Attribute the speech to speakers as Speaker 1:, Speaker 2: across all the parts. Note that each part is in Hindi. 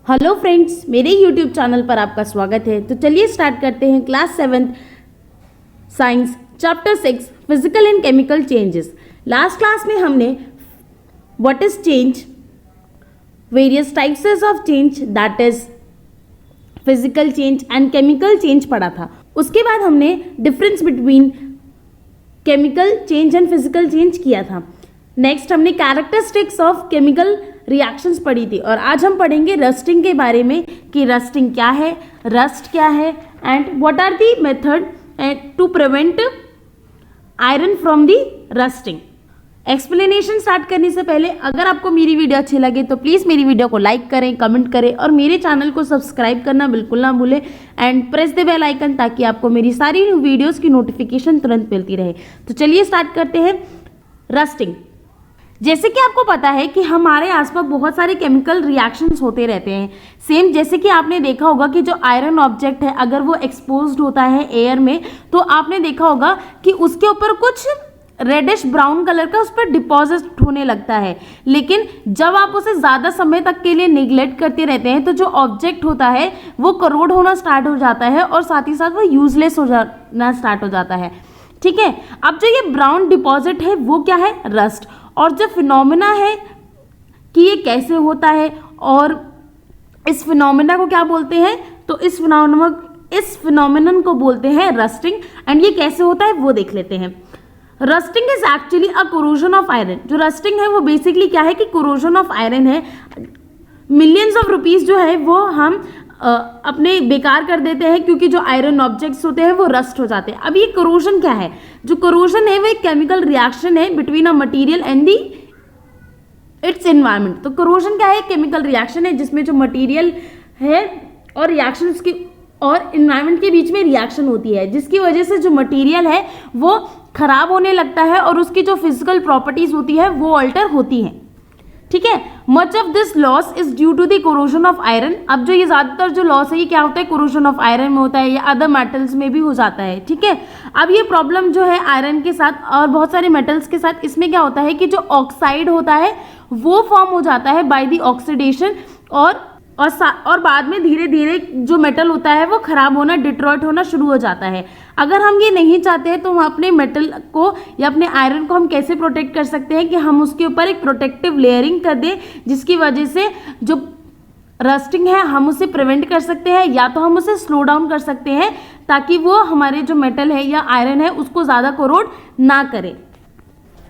Speaker 1: हेलो फ्रेंड्स, मेरे यूट्यूब चैनल पर आपका स्वागत है। तो चलिए स्टार्ट करते हैं class 7 science chapter 6 physical and chemical changes. Last class में हमने what is change, various types of change, that is physical change and chemical change पढ़ा था। उसके बाद हमने difference between chemical change and physical change किया था। नेक्स्ट हमने कैरेक्टरिस्टिक्स ऑफ केमिकल रिएक्शंस पढ़ी थी और आज हम पढ़ेंगे रस्टिंग के बारे में कि रस्टिंग क्या है, रस्ट क्या है and what are the method to prevent iron from the rusting. Explanation start करने से पहले अगर आपको मेरी वीडियो अच्छी लगे तो प्लीज़ मेरी वीडियो को लाइक करें, कमेंट करें और मेरे चैनल को सब्सक्राइब करना बिल्कुल ना भूलें and press the bell icon ताकि आपको मेरी सारी वीडियोज़ की नोटिफिकेशन तुरंत मिलती रहे। तो चलिए स्टार्ट करते हैं रस्टिंग। जैसे कि आपको पता है कि हमारे आसपास बहुत सारे केमिकल रिएक्शंस होते रहते हैं। सेम जैसे कि आपने देखा होगा कि जो आयरन ऑब्जेक्ट है अगर वो एक्सपोज्ड होता है एयर में तो आपने देखा होगा कि उसके ऊपर कुछ रेडिश ब्राउन कलर का उस पर डिपॉजिट होने लगता है। लेकिन जब आप उसे ज़्यादा समय तक के लिए निगलेक्ट करते रहते हैं तो जो ऑब्जेक्ट होता है वो करोड होना स्टार्ट हो जाता है और साथ ही साथ वो यूजलेस हो जाना स्टार्ट हो जाता है। ठीक है, अब जो ये ब्राउन डिपॉजिट है वो क्या है, रस्ट। और जो फिनोमेना है कि ये कैसे होता है और इस फिनोमेना को क्या बोलते हैं, तो इस फिनोमेनन को बोलते हैं रस्टिंग। एंड ये कैसे होता है वो देख लेते हैं। Rusting is actually a corrosion of iron. जो रस्टिंग है वो बेसिकली क्या है कि कोरोजन ऑफ आयरन है। मिलियंस ऑफ रुपीज जो है वो हम अपने बेकार कर देते हैं क्योंकि जो आयरन ऑब्जेक्ट्स होते हैं वो रस्ट हो जाते हैं। अब ये कोरोजन क्या है, जो कोरोजन है वो एक केमिकल रिएक्शन है between a material and the it's environment. तो कोरोजन क्या है, केमिकल रिएक्शन है जिसमें जो मटेरियल है और रिएक्शंस की और एनवायरनमेंट के बीच में रिएक्शन होती है जिसकी वजह से जो मटेरियल है वो खराब होने लगता है और उसकी जो फिजिकल प्रॉपर्टीज होती है वो अल्टर होती हैं। ठीक है, much of this loss is due to the corrosion of iron. अब जो ये ज्यादातर जो लॉस है ये क्या होता है, कोरोजन ऑफ आयरन में होता है या अदर मेटल्स में भी हो जाता है। ठीक है, अब ये प्रॉब्लम जो है आयरन के साथ और बहुत सारे मेटल्स के साथ, इसमें क्या होता है कि जो ऑक्साइड होता है वो फॉर्म हो जाता है बाय द ऑक्सीडेशन और बाद में धीरे धीरे जो मेटल होता है वो खराब होना, डिट्रॉयट होना शुरू हो जाता है। अगर हम ये नहीं चाहते हैं तो हम अपने मेटल को या अपने आयरन को हम कैसे प्रोटेक्ट कर सकते हैं कि हम उसके ऊपर एक प्रोटेक्टिव लेयरिंग कर दें जिसकी वजह से जो रस्टिंग है हम उसे प्रिवेंट कर सकते हैं या तो हम उसे स्लो डाउन कर सकते हैं ताकि वो हमारे जो मेटल है या आयरन है उसको ज़्यादा कोरोड ना करे।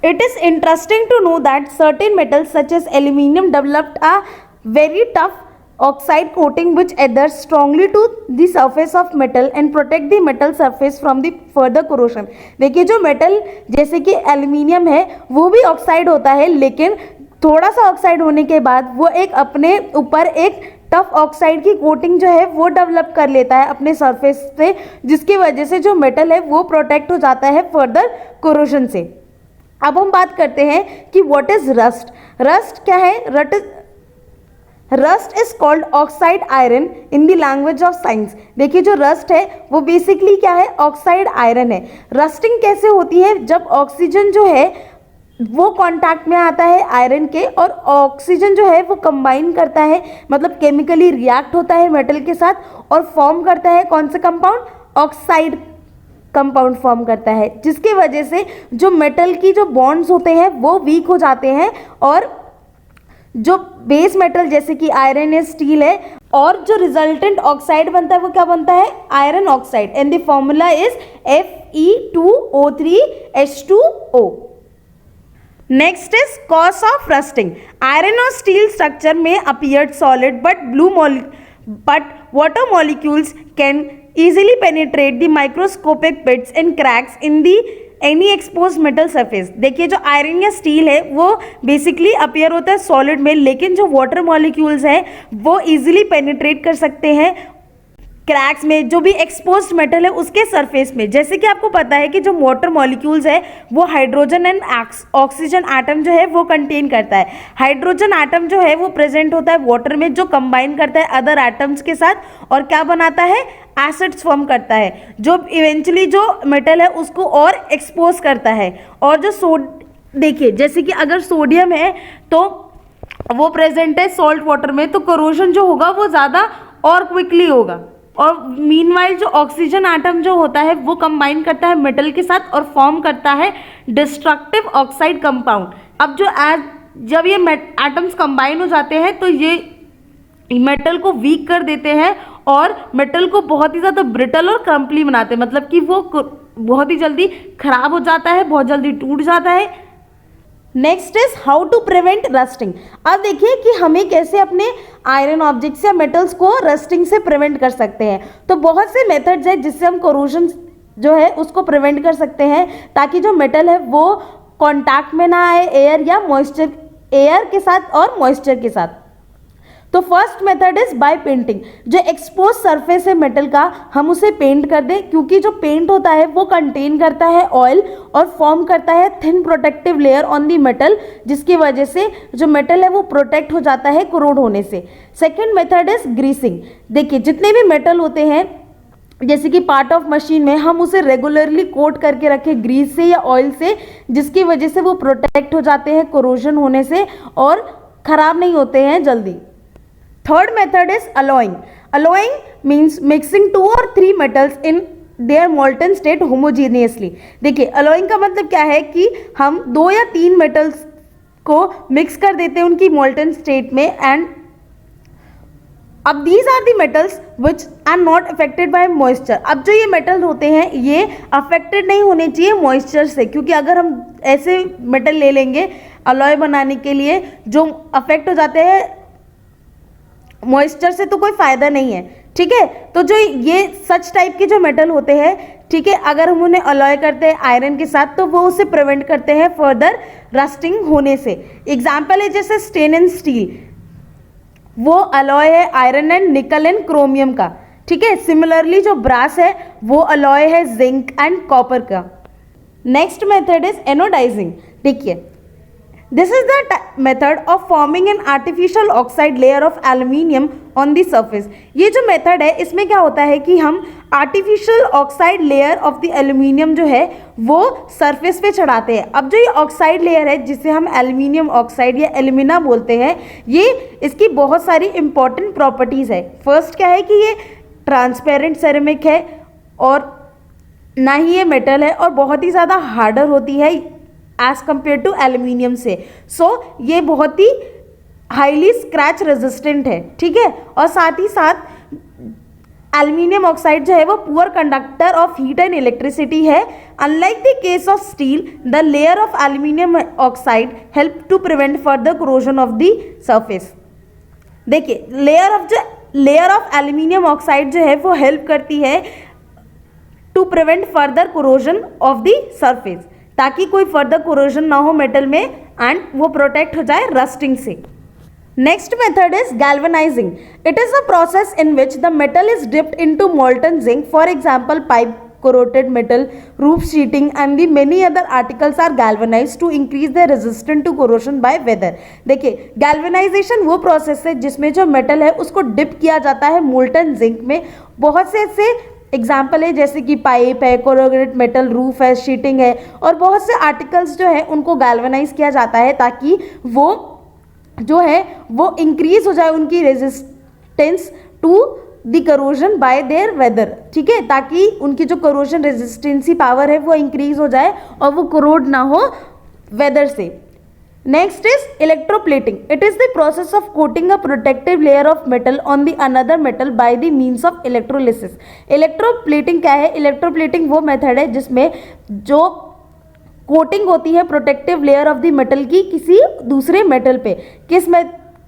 Speaker 1: It is interesting to know that certain metals such as aluminium developed a very tough oxide coating which adheres strongly to the surface of metal and protect the metal surface from the further corrosion। देखिए जो मेटल जैसे कि एल्यूमिनियम है वो भी ऑक्साइड होता है लेकिन थोड़ा सा ऑक्साइड होने के बाद वो एक अपने ऊपर एक टफ ऑक्साइड की कोटिंग जो है वो डेवलप कर लेता है अपने सरफेस से जिसकी वजह से जो मेटल है वो प्रोटेक्ट हो जाता है फर्दर कोरोजन से। अब हम बात करते हैं कि व्हाट इज रस्ट। रस्ट क्या है, rust is called oxide iron in the language of science. देखिए जो रस्ट है वो बेसिकली क्या है, ऑक्साइड आयरन है। रस्टिंग कैसे होती है, जब ऑक्सीजन जो है वो कांटेक्ट में आता है आयरन के और ऑक्सीजन जो है वो कंबाइन करता है, मतलब केमिकली रिएक्ट होता है मेटल के साथ और फॉर्म करता है कौन सा कंपाउंड, ऑक्साइड कंपाउंड फॉर्म करता है जिसकी वजह से जो मेटल की जो बॉन्ड्स होते हैं वो वीक हो जाते हैं और जो बेस मेटल जैसे कि आयरन है, स्टील है और जो रिजल्टेंट ऑक्साइड बनता है वो क्या बनता है, iron oxide. And the formula is Fe2O3H2O। Next is cause of rusting. Iron और स्टील स्ट्रक्चर में appear solid but water molecules can easily penetrate the microscopic pits and cracks in the any exposed metal surface। देखिए जो आयरन या स्टील है वो बेसिकली अपीयर होता है सॉलिड में लेकिन जो वाटर मॉलिक्यूल्स हैं वो इजीली पेनिट्रेट कर सकते हैं क्रैक्स में, जो भी एक्सपोज्ड मेटल है उसके सरफेस में। जैसे कि आपको पता है कि जो वाटर मॉलिक्यूल्स है वो हाइड्रोजन एंड ऑक्सीजन एटम जो है वो कंटेन करता है। हाइड्रोजन एटम जो है वो प्रेजेंट होता है वाटर में जो कंबाइन करता है अदर एटम्स के साथ और क्या बनाता है, एसिड्स फॉर्म करता है जो इवेंचुअली जो मेटल है उसको और एक्सपोज करता है। और जो देखिए जैसे कि अगर सोडियम है तो वो प्रेजेंट है सॉल्ट वाटर में, तो करोजन जो होगा वो ज़्यादा और क्विकली होगा। और मीनवाइल जो ऑक्सीजन एटम जो होता है वो कंबाइन करता है मेटल के साथ और फॉर्म करता है डिस्ट्रक्टिव ऑक्साइड कंपाउंड। अब जब ये एटम्स कंबाइन हो जाते हैं तो ये मेटल को वीक कर देते हैं और मेटल को बहुत ही ज़्यादा ब्रिटल और क्रम्पली बनाते हैं, मतलब कि वो बहुत ही जल्दी खराब हो जाता है, बहुत जल्दी टूट जाता है। Next is how to prevent rusting. अब देखिए कि हमें कैसे अपने आयरन ऑब्जेक्ट्स या मेटल्स को रस्टिंग से प्रिवेंट कर सकते हैं। तो बहुत से मेथड्स हैं जिससे हम कोरोजन जो है उसको प्रिवेंट कर सकते हैं, ताकि जो मेटल है वो कॉन्टैक्ट में ना आए एयर के साथ और मॉइस्चर के साथ। तो first method is by painting. जो एक्सपोज सरफेस है मेटल का, हम उसे पेंट कर दें, क्योंकि जो पेंट होता है वो कंटेन करता है ऑयल और फॉर्म करता है thin protective layer on the metal, जिसकी वजह से जो मेटल है वो प्रोटेक्ट हो जाता है कोरोड होने से। Second method is greasing. देखिए जितने भी मेटल होते हैं जैसे कि पार्ट ऑफ मशीन में, हम उसे रेगुलरली कोट करके रखें ग्रीस से या ऑयल से, जिसकी वजह से वो प्रोटेक्ट हो जाते हैं कोरोजन होने से और खराब नहीं होते हैं जल्दी। Third method is alloying. Alloying means mixing 2 or 3 metals in their molten state homogeneously. देखिए अलॉइंग का मतलब क्या है कि हम 2 या 3 मेटल्स को मिक्स कर देते हैं उनकी मोल्टन स्टेट में, एंड अब these are the metals which are not affected by moisture. अब जो ये मेटल होते हैं ये अफेक्टेड नहीं होने चाहिए मॉइस्चर से, क्योंकि अगर हम ऐसे मेटल ले लेंगे अलॉय बनाने के लिए जो अफेक्ट हो जाते हैं मॉइस्चर से, तो कोई फायदा नहीं है। ठीक है, तो जो ये सच टाइप के जो मेटल होते हैं, ठीक है, अगर हम उन्हें अलॉय करते हैं आयरन के साथ तो वो उसे प्रिवेंट करते हैं फर्दर रस्टिंग होने से। एग्जाम्पल है जैसे स्टेन एंड स्टील, वो अलॉय है आयरन एंड निकल एंड क्रोमियम का। ठीक है, सिमिलरली जो ब्रास है वो अलॉय है जिंक एंड कॉपर का। Next method is anodizing. देखिए this is the method of forming an artificial oxide layer of aluminium on the surface. ये जो मेथड है इसमें क्या होता है कि हम artificial oxide layer of the aluminium जो है वो सरफेस पे चढ़ाते हैं। अब जो ये ऑक्साइड लेयर है जिसे हम एल्यूमिनियम ऑक्साइड या एल्यूमिना बोलते हैं, ये इसकी बहुत सारी इंपॉर्टेंट प्रॉपर्टीज़ है। फर्स्ट क्या है कि ये ट्रांसपेरेंट सेरेमिक है और ना ही ये मेटल है और बहुत ही ज़्यादा हार्डर होती है एज कम्पेयर टू एल्यूमिनियम से। सो ये बहुत ही हाईली स्क्रैच रेजिस्टेंट है। ठीक है, और साथ ही साथ एल्यूमिनियम ऑक्साइड जो है वो poor conductor of heat and electricity है। Unlike the case of steel, the layer of aluminium oxide help to prevent further corrosion of the surface. देखिए लेयर ऑफ एल्यूमिनियम ऑक्साइड जो है वो हेल्प करती है to prevent further corrosion of the surface, ताकि कोई फर्दर कोरोजन ना हो मेटल में एंड वो प्रोटेक्ट हो जाए रस्टिंग से। Next method is galvanising. It is a process in which the metal is dipped into molten zinc. For example pipe, corroded metal, roof sheeting and the many other articles are galvanized to increase their resistance to corrosion by weather। देखिए galvanization वो प्रोसेस है जिसमें जो मेटल है उसको डिप किया जाता है मोल्टन जिंक में। बहुत से ऐसे एग्जाम्पल है जैसे कि पाइप है, कोरोगेटेड मेटल, रूफ है, शीटिंग है और बहुत से आर्टिकल्स जो है उनको गैल्वेनाइज किया जाता है ताकि वो जो है वो इंक्रीज हो जाए उनकी resistance to the corrosion by their weather. ठीक है, ताकि उनकी जो करोजन रेजिस्टेंसी पावर है वो इंक्रीज हो जाए और वो करोड ना हो वेदर से। Next is electroplating. It is the process of coating a protective layer of metal on the another metal by the means of electrolysis. Electroplating क्या है? इलेक्ट्रोप्लेटिंग वो मेथड है जिसमें जो कोटिंग होती है protective layer of the metal की किसी दूसरे मेटल पे।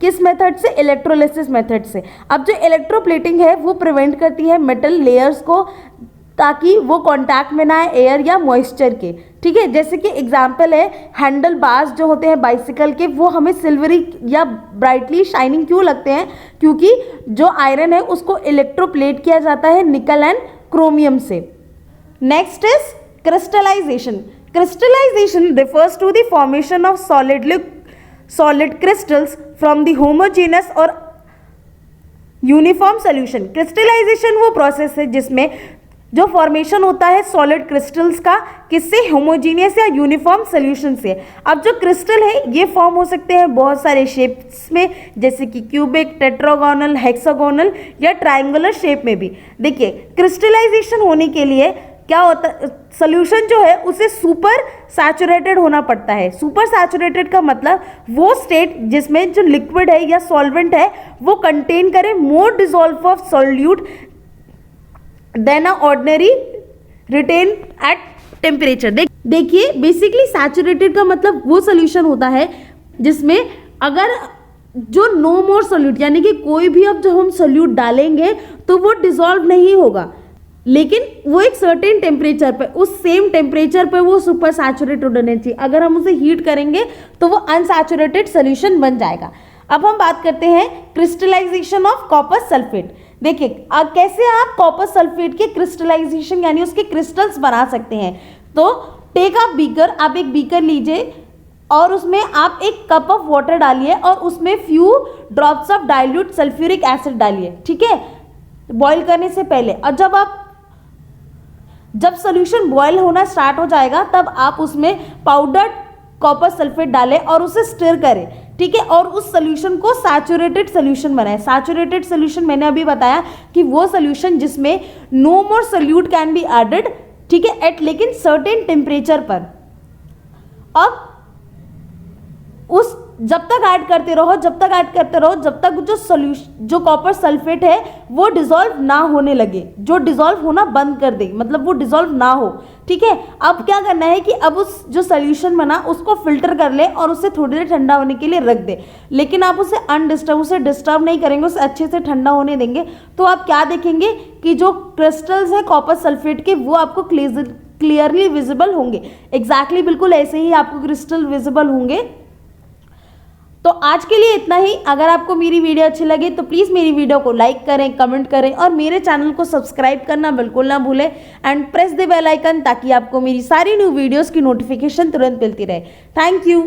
Speaker 1: किस मेथड से? इलेक्ट्रोलिसिस मेथड से। अब जो इलेक्ट्रोप्लेटिंग है वो प्रिवेंट करती है मेटल लेयर्स को ताकि वो कांटेक्ट में ना आए एयर या मॉइस्चर के। ठीक है, जैसे कि एग्जांपल है हैंडल बार्स जो होते हैं बाइसिकल के, वो हमें सिल्वरी या ब्राइटली शाइनिंग क्यों लगते हैं? क्योंकि जो आयरन है उसको इलेक्ट्रोप्लेट किया जाता है निकल एंड क्रोमियम से। Next is crystallization. Crystallization refers to the formation of solid crystals from the homogeneous और यूनिफॉर्म सोल्यूशन। क्रिस्टलाइजेशन वो प्रोसेस है जिसमें जो फॉर्मेशन होता है सॉलिड क्रिस्टल्स का, किससे? होमोजीनियस या यूनिफॉर्म सॉल्यूशन से। अब जो क्रिस्टल है ये फॉर्म हो सकते हैं बहुत सारे शेप्स में, जैसे कि क्यूबिक, टेट्रागोनल, हेक्सागोनल या ट्रायंगुलर शेप में भी। देखिए क्रिस्टलाइजेशन होने के लिए क्या होता है, सोल्यूशन जो है उसे सुपर सैचुरेटेड होना पड़ता है। सुपर सैचुरेटेड का मतलब वो स्टेट जिसमें जो लिक्विड है या सॉल्वेंट है वो कंटेन करे more dissolve of solute than a ordinary retain at temperature. देखिए बेसिकली सैचुरेटेड का मतलब वो सोल्यूशन होता है जिसमें अगर जो नो मोर सोल्यूट यानी कि कोई भी अब जब हम सोल्यूट डालेंगे तो वो डिसॉल्व नहीं होगा, लेकिन वो एक सर्टेन टेम्परेचर पे, उस सेम टेम्परेचर पे वो सुपर सैचुरेटेड होना चाहिए। अगर हम उसे हीट करेंगे तो वो अनसैचुरेटेड सोल्यूशन बन जाएगा। अब हम बात करते हैं क्रिस्टलाइजेशन ऑफ कॉपर सल्फेट। देखिए कैसे आप कॉपर सल्फेट के क्रिस्टलाइजेशन यानी उसके क्रिस्टल्स बना सकते हैं। तो टेक अ बीकर, आप एक बीकर लीजिए और उसमें आप एक कप ऑफ वाटर डालिए और उसमें few drops of dilute sulphuric acid डालिए, ठीक है, बॉईल करने से पहले। और जब सोल्यूशन बॉयल होना स्टार्ट हो जाएगा तब आप उसमें पाउडर्ड कॉपर सल्फेट डालें और उसे स्टिर करें, ठीक है, और उस सोल्यूशन को सैचुरेटेड सोल्यूशन बनाएं। सैचुरेटेड सोल्यूशन मैंने अभी बताया कि वो सोल्यूशन जिसमें no more solute can be added, ठीक है, एट लेकिन सर्टेन टेम्परेचर पर। अब उस जब तक ऐड करते रहो जब तक जो सोल्यूशन जो कॉपर सल्फेट है वो डिसॉल्व ना होने लगे, जो डिसॉल्व होना बंद कर दे, मतलब वो डिसॉल्व ना हो, ठीक है। अब क्या करना है कि अब उस जो सोल्यूशन बना उसको फिल्टर कर ले और उसे थोड़ी देर ठंडा होने के लिए रख दे, लेकिन आप उसे डिस्टर्ब नहीं करेंगे, उसे अच्छे से ठंडा होने देंगे। तो आप क्या देखेंगे कि जो क्रिस्टल्स हैं कॉपर सल्फेट के वो आपको क्लियरली विजिबल होंगे। एग्जैक्टली बिल्कुल ऐसे ही आपको क्रिस्टल विजिबल होंगे। तो आज के लिए इतना ही। अगर आपको मेरी वीडियो अच्छी लगे तो प्लीज़ मेरी वीडियो को लाइक करें, कमेंट करें और मेरे चैनल को सब्सक्राइब करना बिल्कुल ना भूलें and press the bell icon ताकि आपको मेरी सारी न्यू वीडियोस की नोटिफिकेशन तुरंत मिलती रहे। Thank you.